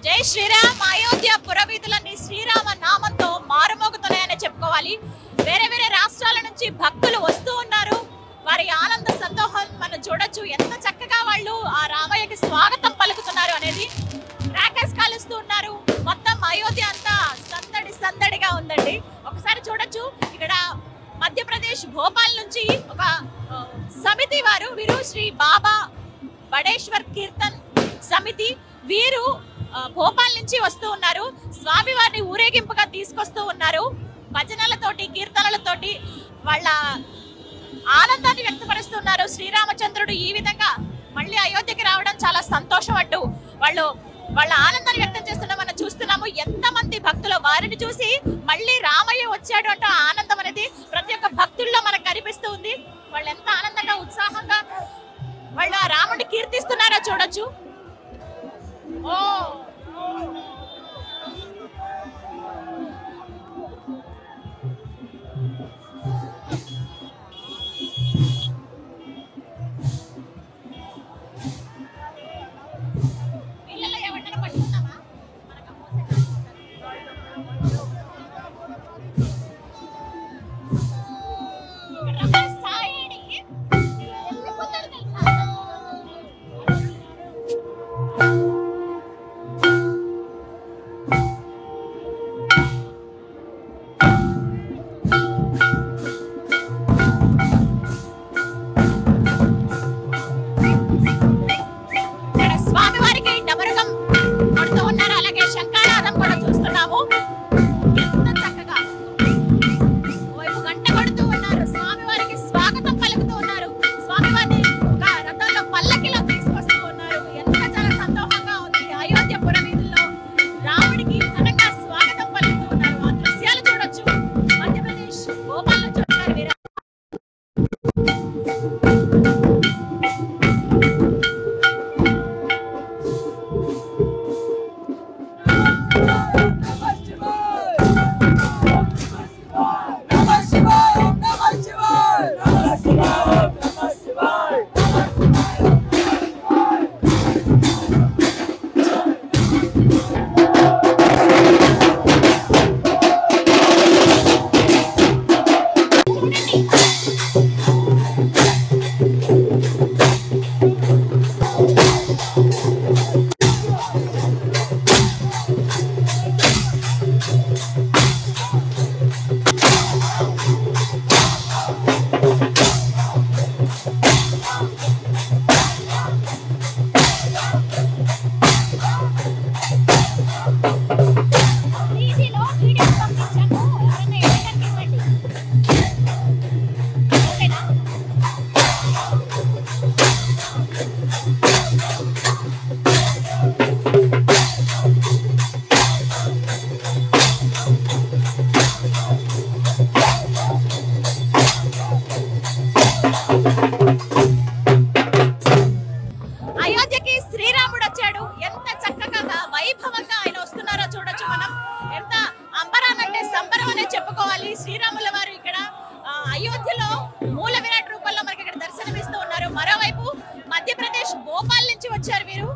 జై శ్రీరామ్. అయోధ్య పురవీధులన్నీ శ్రీరామ నామంతో మారుమోగుతున్నాయని చెప్పుకోవాలి. వేరే వేరే రాష్ట్రాల నుంచి భక్తులు వస్తూ ఉన్నారు. వారి ఆనంద సంతోషం మనం చూడొచ్చు. ఎంత చక్కగా వాళ్ళు ఆ రామయ్యకి స్వాగతం పలుకుతున్నారు అనేది. క్రాకర్స్ కాలుస్తూ ఉన్నారు. మొత్తం అయోధ్య అంతా సందడి సందడిగా ఉందండి. ఒకసారి చూడొచ్చు. ఇక్కడ మధ్యప్రదేశ్ భోపాల్ నుంచి ఒక సమితి వీరు శ్రీ బాబా బడేశ్వర్ కీర్తన్ సమితి వీరు భోపాల్ నుంచి వస్తూ ఉన్నారు. స్వామి వారిని ఊరేగింపుగా తీసుకొస్తూ ఉన్నారు. భజనలతోటి కీర్తనలతోటి వాళ్ళ ఆనందాన్ని వ్యక్తపరుస్తున్నారు. శ్రీరామచంద్రుడు ఈ విధంగా మళ్ళీ అయోధ్యకి రావడం చాలా సంతోషం అంటూ వాళ్ళ ఆనందాన్ని వ్యక్తం చేస్తున్నా మనం చూస్తున్నాము. ఎంతమంది భక్తులు వారిని చూసి మళ్ళీ రామయ్య వచ్చాడు అంటూ ఆనందం అనేది ప్రతి ఒక్క భక్తుల్లో మనకు కనిపిస్తూ ఉంది. వాళ్ళు ఎంత ఆనందంగా ఉత్సాహంగా వాళ్ళు ఆ రాముడిని కీర్తిస్తున్నారో చూడొచ్చు. ఓ పిల్లలు ఎవరైనా పట్టుకున్నావా? అయోధ్యకి శ్రీరాముడు వచ్చాడు. ఎంత చక్కగా వైభవంగా ఆయన వస్తున్నారో చూడొచ్చు మనం. ఎంత అంబరానంటే సంబరం అనే చెప్పుకోవాలి. శ్రీరాముల వారు ఇక్కడ అయోధ్యలో మూల విరాట్ రూపంలో మనకి ఇక్కడ దర్శనమిస్తూ ఉన్నారు. మరోవైపు మధ్యప్రదేశ్ భోపాల్ నుంచి వచ్చారు వీరు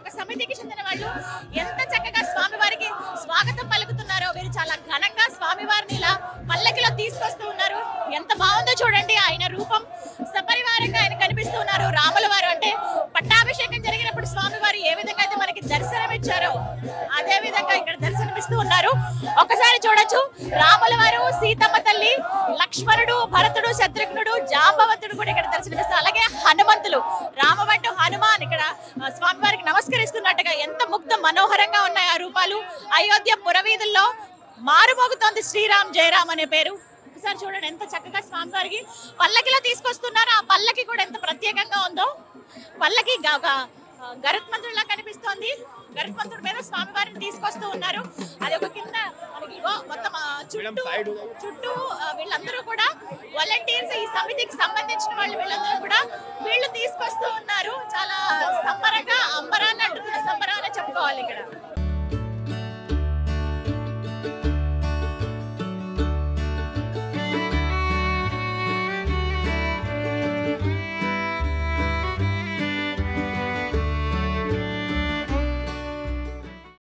ఒక సమితికి చెందిన వాళ్ళు. ఎంత చక్కగా స్వామివారికి స్వాగతం పలుకుతున్నారో. వీరు చాలా ఘనంగా స్వామివారిని ఇలా పల్లకిలో తీసుకొస్తూ ఉన్నారు. ఎంత బాగుందో చూడండి. ఆయన రూపం సపరివారంగా ఆయన కనిపిస్తూ ఉన్నారు. రాముల వారు అంటే పట్టాభిషేకం జరిగినప్పుడు స్వామివారు ఏ విధంగా అయితే మనకి దర్శనం ఇచ్చారో అదే విధంగా ఇక్కడ దర్శనమిస్తూ ఉన్నారు. ఒకసారి చూడొచ్చు. రాముల వారు, సీతమ్మ తల్లి, లక్ష్మణుడు, భరతుడు, శత్రుఘ్నుడు, జాంబవంతుడు కూడా ఇక్కడ దర్శనమిస్తారు. అలాగే హనుమంతులు, రామబంటు హనుమాన్ ఇక్కడ స్వామివారికి నమస్కరిస్తున్నట్టుగా ఎంత ముగ్ధ మనోహరంగా ఉన్నాయి ఆ రూపాలు. అయోధ్య పురవీధుల్లో మారుమోగుతోంది శ్రీరామ్ జయరామ్ అనే పేరు. ఒకసారి చూడండి ఎంత చక్కగా స్వామివారికి పల్లకిలో తీసుకొస్తున్నారు. ఆ పల్లకి కూడా ఎంత ప్రత్యేకంగా ఉందో. పల్లకి గరుత్మంతుడిలా కనిపిస్తోంది. గరుత్మంతుడి మీద స్వామివారిని తీసుకొస్తూ ఉన్నారు. అది ఒక కింద మనకి మొత్తం చుట్టూ వీళ్ళందరూ కూడా వాలంటీర్స్, ఈ సమితికి సంబంధించిన వీళ్ళందరూ కూడా వీళ్ళు తీసుకొస్తూ ఉన్నారు. చాలా సంబరంగా అంబరాన్ని అడ్డుతున్న సంబరం